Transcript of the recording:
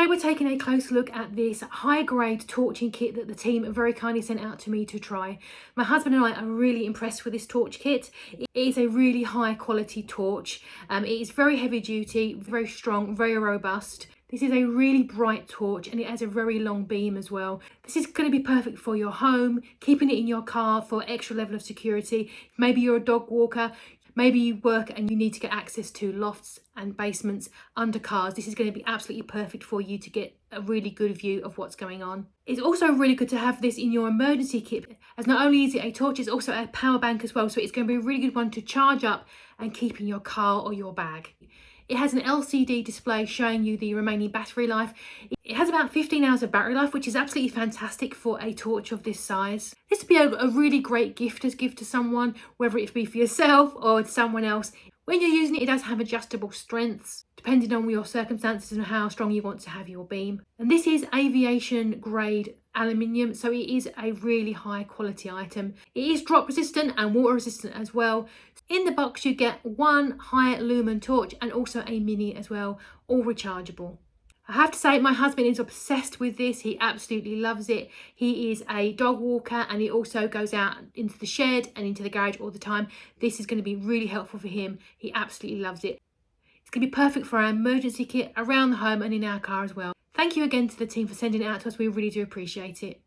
Today we're taking a close look at this high-grade torching kit that the team very kindly sent out to me to try. My husband and I are really impressed with this torch kit. It is a really high quality torch. It is very heavy duty, very strong, very robust. This is a really bright torch and it has a very long beam as well. This is going to be perfect for your home, keeping it in your car for extra level of security. Maybe you're a dog walker. Maybe you work and you need to get access to lofts and basements under cars. This is going to be absolutely perfect for you to get a really good view of what's going on. It's also really good to have this in your emergency kit, as not only is it a torch, it's also a power bank as well. So it's going to be a really good one to charge up and keep in your car or your bag. It has an LCD display showing you the remaining battery life. It has about 15 hours of battery life, which is absolutely fantastic for a torch of this size. This would be a really great gift to someone, whether it be for yourself or someone else. When you're using it, it does have adjustable strengths, depending on your circumstances and how strong you want to have your beam. And this is aviation grade aluminium, so it is a really high quality item. It is drop resistant and water resistant as well. In the box you get one high lumen torch and also a mini as well, all rechargeable. I have to say my husband is obsessed with this. He absolutely loves it. He is a dog walker and he also goes out into the shed and into the garage all the time. This is going to be really helpful for him. He absolutely loves it. It's going to be perfect for our emergency kit around the home and in our car as well. Thank you again to the team for sending it out to us. We really do appreciate it.